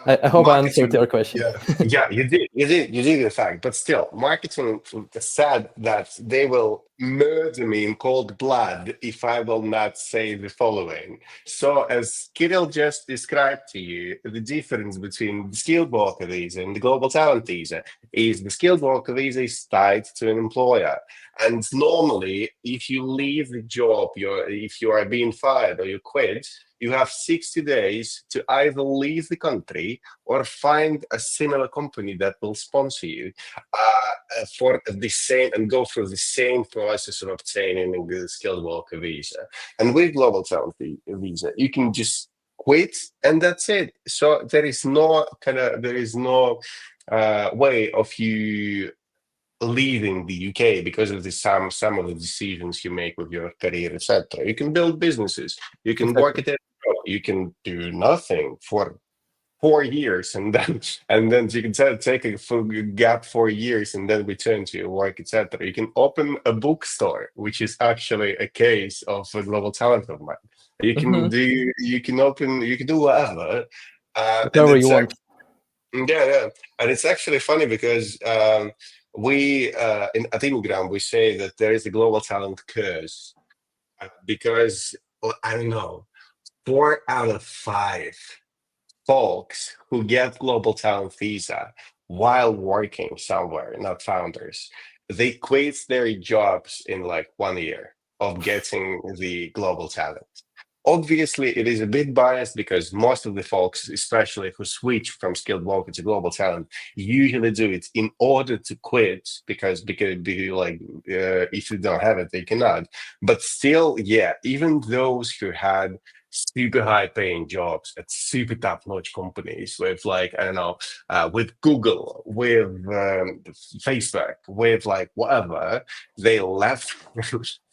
I hope I answered Marketing, your question. yeah, yeah, you did, in fact. But still, marketing said that they will murder me in cold blood if I will not say the following. So, as Kirill just described to you, the difference between the skilled worker visa and the global talent visa is the skilled worker visa is tied to an employer, and normally, if you leave the job, if you are being fired or you quit, you have 60 days to either leave the country or find a similar company that will sponsor you for the same and go through the same process of obtaining a skilled worker visa. And with global talent visa, you can just quit and that's it. So there is no way of you leaving the UK because of some of the decisions you make with your career, etc. You can build businesses, you can work Exactly. at it, you can do nothing for 4 years, and then you can take a full gap 4 years and then return to your work, etc. You can open a bookstore, which is actually a case of a global talent of mine. Hmm. You can do whatever, and Whatever you it's want. yeah, yeah, and it's actually funny because we at Immigram we say that there is a global talent curse because well, I don't know, 4 out of 5 folks who get global talent visa while working somewhere, not founders, they quit their jobs in like 1 year of getting the global talent. Obviously, it is a bit biased because most of the folks, especially who switch from skilled worker to global talent, usually do it in order to quit if you don't have it, they cannot. But still, yeah, even those who had super high paying jobs at super top notch companies with like I don't know, with Google, with Facebook, with like whatever, they left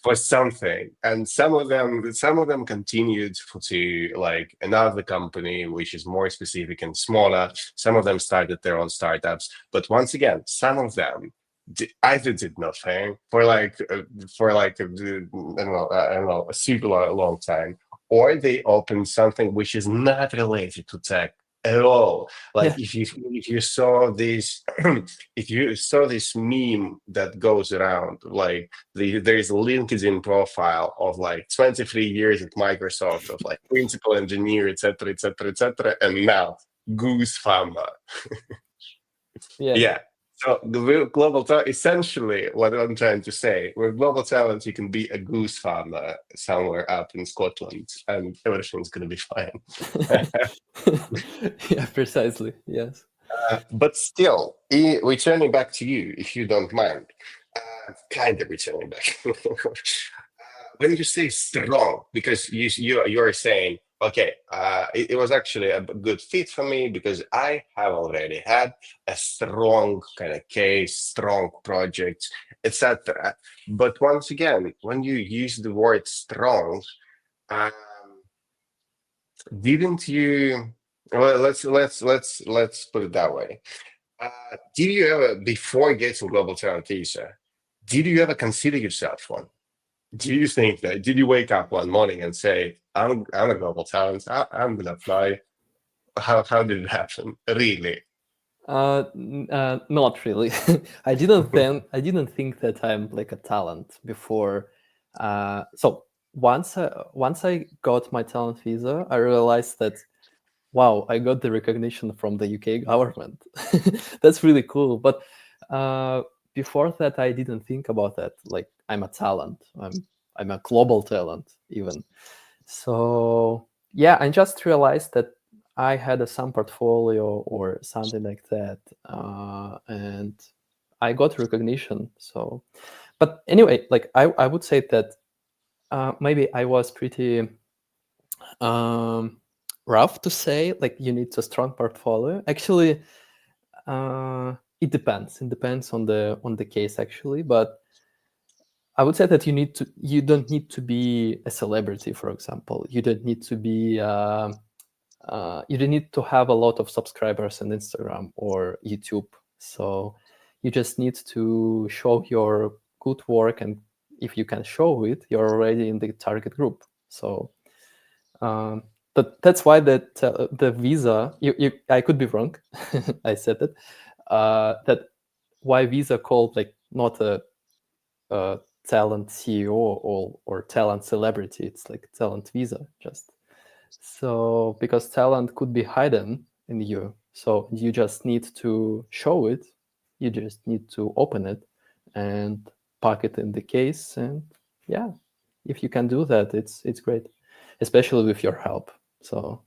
for something, and some of them continued to like another company which is more specific and smaller. Some of them started their own startups, but once again, some of them either did nothing I don't know, a super long time, or they opened something which is not related to tech at all. Like Yeah. if you saw this if you saw this meme that goes around, like there's a LinkedIn profile of like 23 years at Microsoft of like principal engineer, etc., etc., etc., and now goose farmer. Yeah. Yeah. So the real global talent, essentially, what I'm trying to say, with global talent, you can be a goose farmer somewhere up in Scotland, and everything's going to be fine. Yeah, precisely. Yes. But still, returning back to you, if you don't mind, kind of returning back. When you say strong, because you're saying, okay, it was actually a good fit for me because I have already had a strong kind of case, strong project, etc. But once again, when you use the word strong, um, didn't you? Well, let's put it that way. Did you ever, before getting global talent visa, did you ever consider yourself one? Do you think that? Did you wake up one morning and say, "I'm a global talent. I'm gonna fly"? How did it happen? Really? Not really. I didn't think that I'm like a talent before. So once I got my talent visa, I realized that wow, I got the recognition from the UK government. That's really cool. But uh, before that, I didn't think about that. Like I'm a talent. I'm a global talent even. So yeah, I just realized that I had a some portfolio or something like that, and I got recognition. So, but anyway, like I would say that maybe I was pretty um, rough to say. Like you need a strong portfolio. Actually, it depends. It depends on the case actually, but I would say that you don't need to be a celebrity, for example. You don't need to be you don't need to have a lot of subscribers on Instagram or YouTube. So you just need to show your good work, and if you can show it, you're already in the target group. So but that's why the visa. I could be wrong. I said it. That why visa called like not a talent CEO or talent celebrity. It's like talent visa just. So because talent could be hidden in you, so you just need to show it. You just need to open it and pack it in the case, and yeah, if you can do that, it's great, especially with your help. So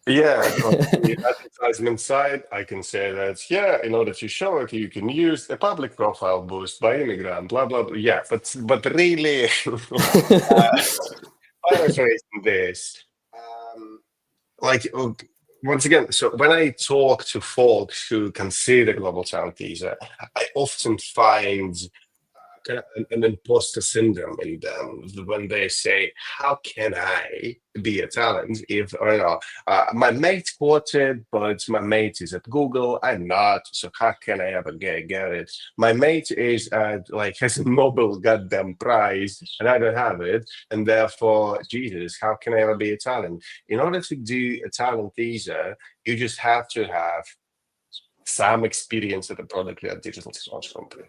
Yeah, on the advertisement side, I can say that, yeah, in order to show it, you can use the public profile boost by Immigram, blah, blah, blah. Yeah, but really, paraphrasing this, um, like, once again, so when I talk to folks who consider global talent visa, I often find kind of an imposter syndrome in them when they say, "How can I be a talent if, or, my mate quoted, but my mate is at Google, I'm not, so how can I ever get it? My mate is at like has a Nobel goddamn prize, and I don't have it, and therefore, Jesus, how can I ever be a talent? In order to do a talent visa, you just have to have some experience at a product-led digital technology company.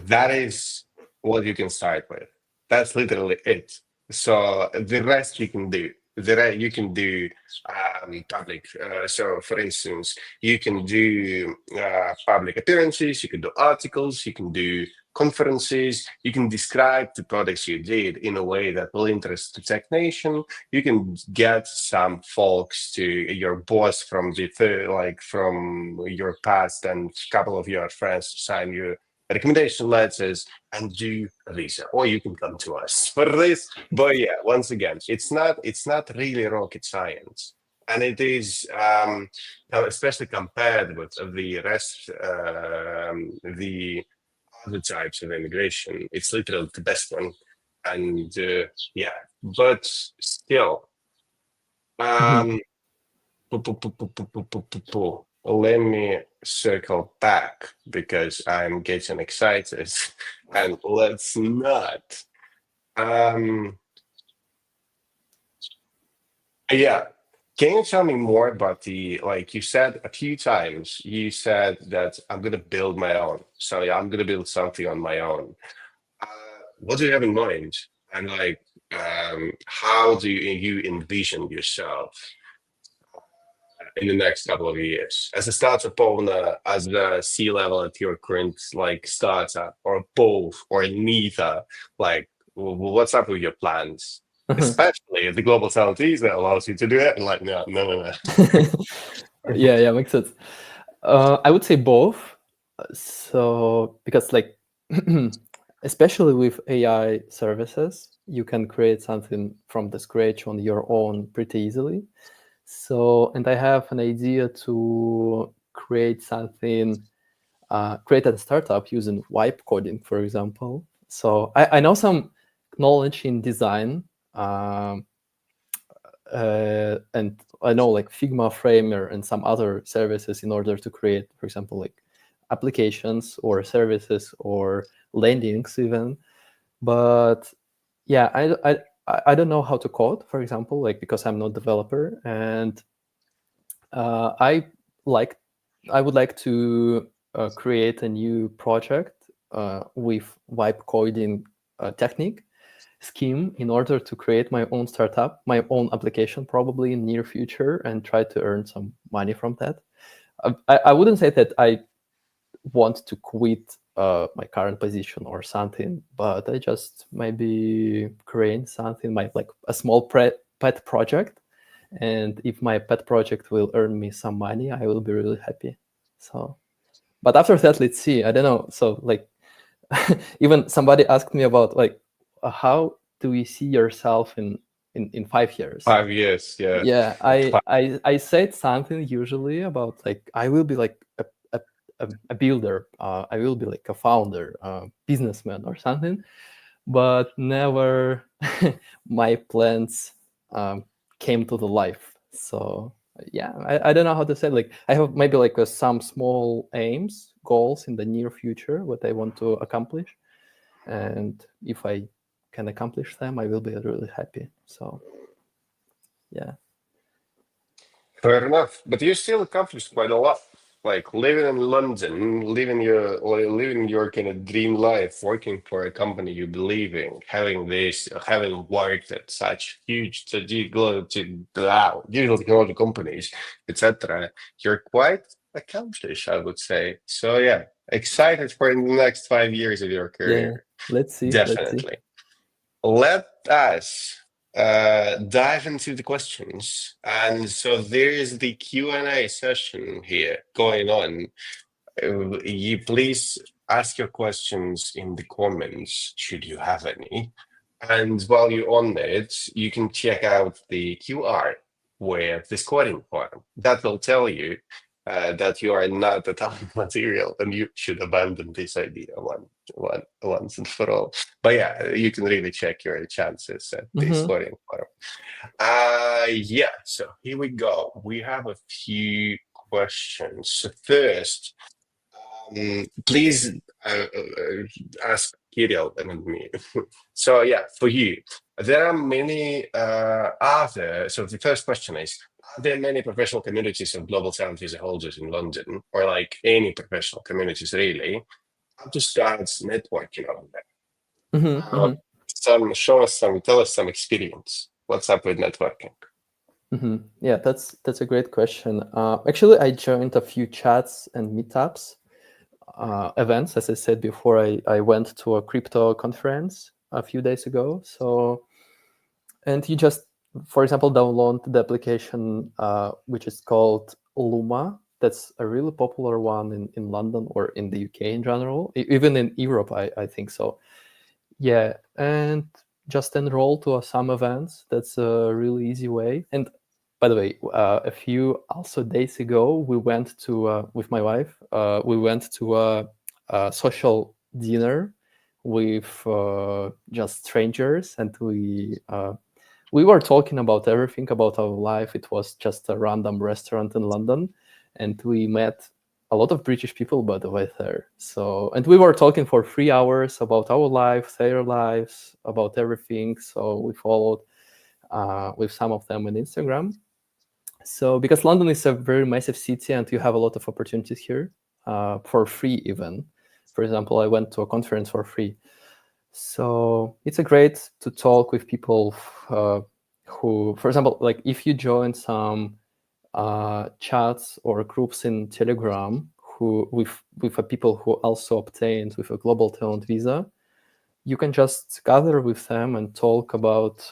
That is what you can start with. That's literally it. So the rest you can do. You can do public. So, for instance, you can do public appearances. You can do articles. You can do conferences. You can describe the products you did in a way that will interest the Tech Nation. You can get some folks to your boss from like from your past and a couple of your friends to sign you recommendation letters and do a visa, or you can come to us for this. But yeah, once again, it's not really rocket science, and it is especially compared with the rest, the other types of immigration. It's literally the best one, and yeah, but still. Um, Let me circle back because I'm getting excited, and let's not. Um, yeah. Can you tell me more about the, like you said a few times, you said that I'm gonna build my own. So yeah, I'm gonna build something on my own. What do you have in mind? And like, how do you envision yourself in the next couple of years as a startup owner, as the C level at your current like startup, or both, or neither? Like, what's up with your plans? Especially if the global talent visa allows you to do it. And like, no, no, no, no. yeah, makes sense. I would say both. So because like especially with AI services, you can create something from the scratch on your own pretty easily. So, and I have an idea to create something, create a startup using wipe coding, for example. So I know some knowledge in design, and I know like Figma Framer and some other services in order to create, for example, like applications or services or landings even. But yeah, I don't know how to code, for example, like because I'm not developer, and I like I would like to create a new project with vibe coding technique scheme in order to create my own startup, my own application, probably in near future, and try to earn some money from that. I wouldn't say that I want to quit my current position or something, but I just maybe create something, like a small pet project. And if my pet project will earn me some money, I will be really happy. So, but after that, let's see. I don't know. So, like, even somebody asked me about like, how do you see yourself in 5 years? 5 years, yeah. Yeah, I said something usually about like I will be like a, a builder. I will be like a founder, businessman or something, but never my plans came to the life. So yeah, I don't know how to say. Like I have maybe like some small aims, goals in the near future, what I want to accomplish, and if I can accomplish them, I will be really happy. So yeah. Fair enough, but you still accomplished quite a lot. Like living in London, living your kind of dream life, working for a company you believe in, having this, having worked at such huge digital technology companies, etc. You're quite accomplished, I would say. So yeah, excited for the next 5 years of your Yeah, career, let's see. Let's see. definitely. Let us dive into the questions. And so there is the Q&A session here going on. You please ask your questions in the comments, should you have any. And while you're on it, you can check out the QR with the scoring form. That will tell you that you are not a top material and you should abandon this idea once and for all. But yeah, you can really check your chances at the Mm-hmm. scoring form. Yeah, so here we go. We have a few questions. So first, please ask Kirill and me. So yeah, for you, there are many other. So the first question is: are there many professional communities of global talent visa holders in London, or like any professional communities really? How to start networking on that? Mm-hmm. Uh, Mm-hmm. tell us some experience. What's up with networking? Mm-hmm. Yeah, that's a great question. Actually, I joined a few chats and meetups, events. As I said before, I went to a crypto conference a few days ago. So, and you just, for example, download the application which is called Luma. That's a really popular one in London or in the UK in general, even in Europe, I think so. Yeah, and just enroll to some events. That's a really easy way. And by the way, a few also days ago, we went to with my wife. We went to a social dinner with just strangers, and we were talking about everything about our life. It was just a random restaurant in London, and we met a lot of British people, by the way, there. So, and we were talking for 3 hours about our life, their lives, about everything. So we followed with some of them on Instagram. So, because London is a very massive city, and you have a lot of opportunities here for free, even. For example, I went to a conference for free. So it's a great to talk with people who, for example, like if you join some chats or groups in Telegram who with a people who also obtained with a global talent visa, you can just gather with them and talk about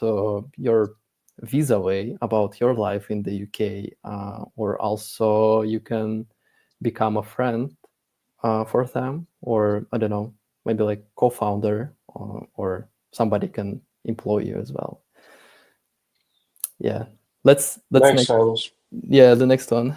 your visa way, about your life in the UK, or also you can become a friend for them, or I don't know, maybe like co-founder, or somebody can employ you as well. Yeah, let's Makes next. sense. Yeah, the next one.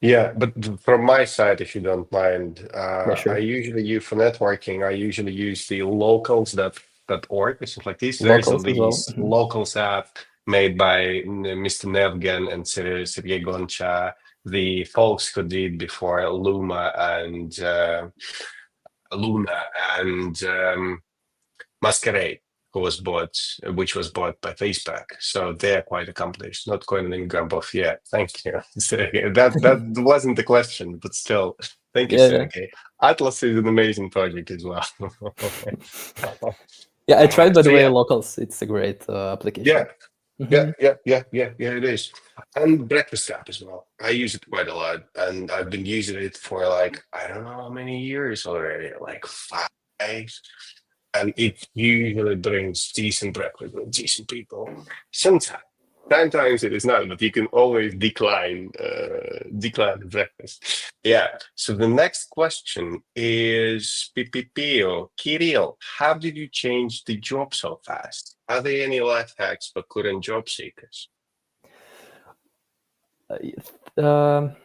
Yeah, but from my side, if you don't mind, Yeah, I sure. usually use for networking, I usually use the locals.org or something like this. There is Locals as well. this locals app made by Mr. Nevgen and Sergey Goncha, the folks who did before Luna and Masquerade. which was bought by Facebook. So they're quite accomplished. Not quite an Immigram both yet. Thank you. So, that wasn't the question, but still, thank you, Yeah, yeah. Sergey. Atlas is an amazing project as well. Yeah, I tried, by So the way, yeah, Locals. It's a great yeah, application. yeah, Hmm. yeah, it is. And breakfast app as well. I use it quite a lot, and I've been using it for like I don't know how many years already, like 5. And it usually brings decent breakfast with decent people. Sometimes it is not, but you can always decline the breakfast. Yeah. So the next question is Pipipio. Kirill, how did you change the job so fast? Are there any life hacks for current job seekers? Um,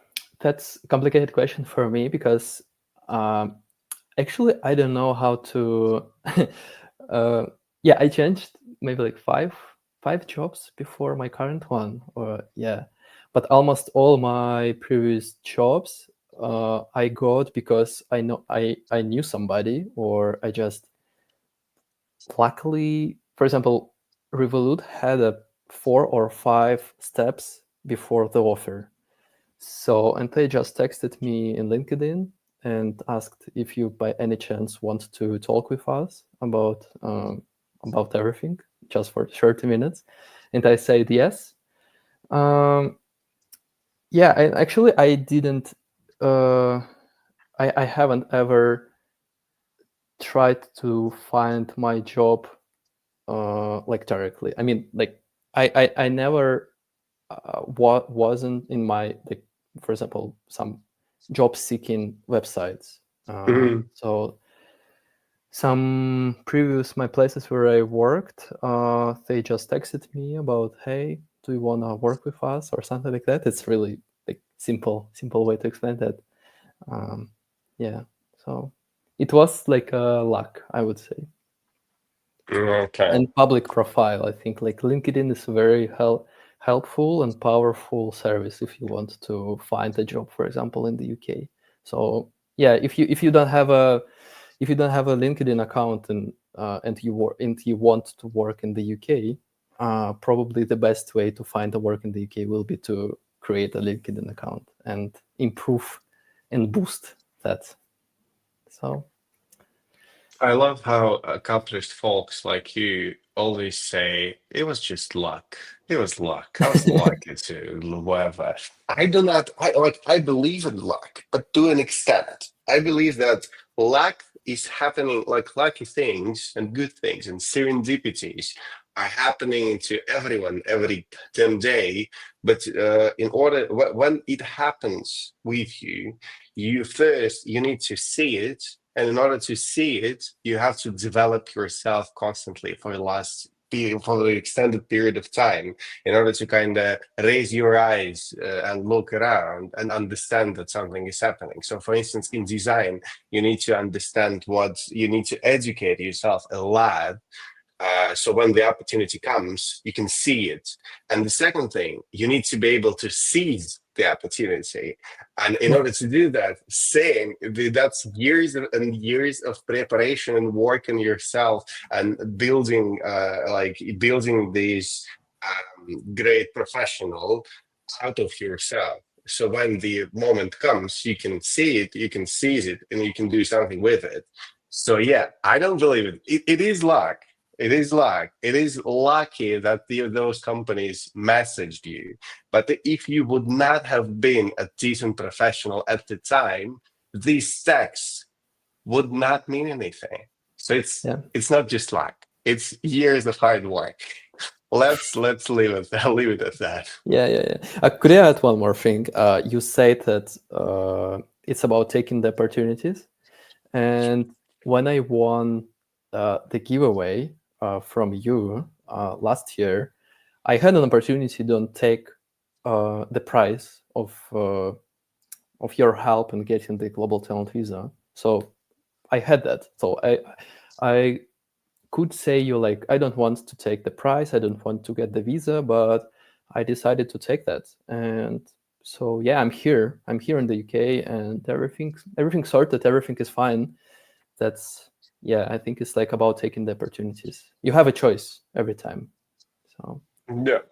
that's a complicated question for me because um, actually I don't know how to. uh, yeah, I changed maybe like five jobs before my current one, or yeah, but almost all my previous jobs I got because I knew somebody, or I just luckily, for example, Revolut had a 4 or 5 steps before the offer. So, and they just texted me in LinkedIn and asked if you, by any chance, want to talk with us about everything, just for 30 minutes. And I said yes. Um, yeah, and actually, I didn't. Uh, I haven't ever tried to find my job like directly. I mean, like I never wasn't in my, like, for example, some job seeking websites. Mhm. So some previous my places where I worked, they just texted me about, hey, do you want to work with us or something like that. It's really like simple way to explain that. um, yeah, so it was like a luck, I would say. Okay. And public profile, I think, like LinkedIn is a very helpful and powerful service if you want to find a job, for example, in the UK. So yeah, if you don't have a LinkedIn account, and you want to work in the UK, probably the best way to find a work in the UK will be to create a LinkedIn account and improve and boost that. So I love how accomplished folks like you always say it was just luck. It was luck. I was lucky to whatever. I do not. I believe in luck, but to an extent. I believe that luck is happening, like lucky things and good things and serendipities are happening to everyone every damn day. But in order when it happens with you, you need to see it, and in order to see it, you have to develop yourself constantly for the extended period of time in order to kind of raise your eyes and look around and understand that something is happening. So, for instance, in design, you need to understand what you need to educate yourself a lot, so when the opportunity comes, you can see it. And the second thing, you need to be able to seize the opportunity. And in order to do that, that's years and years of preparation and work on yourself and building these great professional out of yourself. So when the moment comes, you can see it, you can seize it, and you can do something with it. So yeah, I don't believe it. It is luck. It is luck. It is lucky that those companies messaged you. But if you would not have been a decent professional at the time, these texts would not mean anything. So yeah. it's not just luck. It's years of hard work. Let's leave it. I'll leave it at that. Yeah. Could I add one more thing? You said that it's about taking the opportunities. And when I won the giveaway from you last year, I had an opportunity to take the prize of your help in getting the global talent visa. So I had that. So I could say you, like, I don't want to take the prize, I don't want to get the visa, but I decided to take that. And so yeah, I'm here in the UK, and everything sorted, everything is fine. That's yeah, I think it's like about taking the opportunities. You have a choice every time. So Yeah,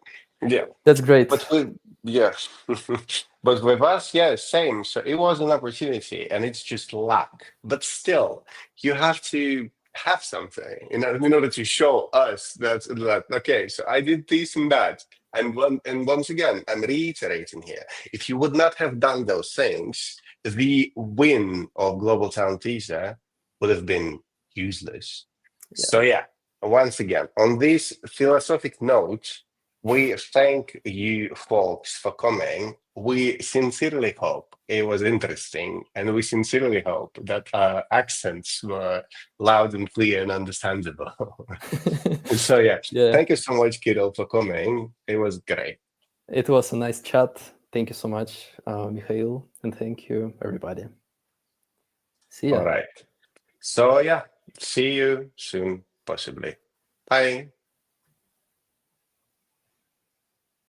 yeah. that's great. But with yeah, but with us, yeah, same. So it was an opportunity, and it's just luck. But still, you have to have something, in order to show us that okay. So I did this and that, and once again, I'm reiterating here: if you would not have done those things, the win of Global Talent Visa would have been useless. Yeah. So yeah, once again, on this philosophic note. We thank you folks for coming. We sincerely hope it was interesting, and we sincerely hope that our accents were loud and clear and understandable. So, yeah, Yeah. thank you so much, Kirill, for coming. It was great. It was a nice chat. Thank you so much, Mikhail, and thank you, everybody. See All ya. right. So, yeah, see you soon, possibly. Bye.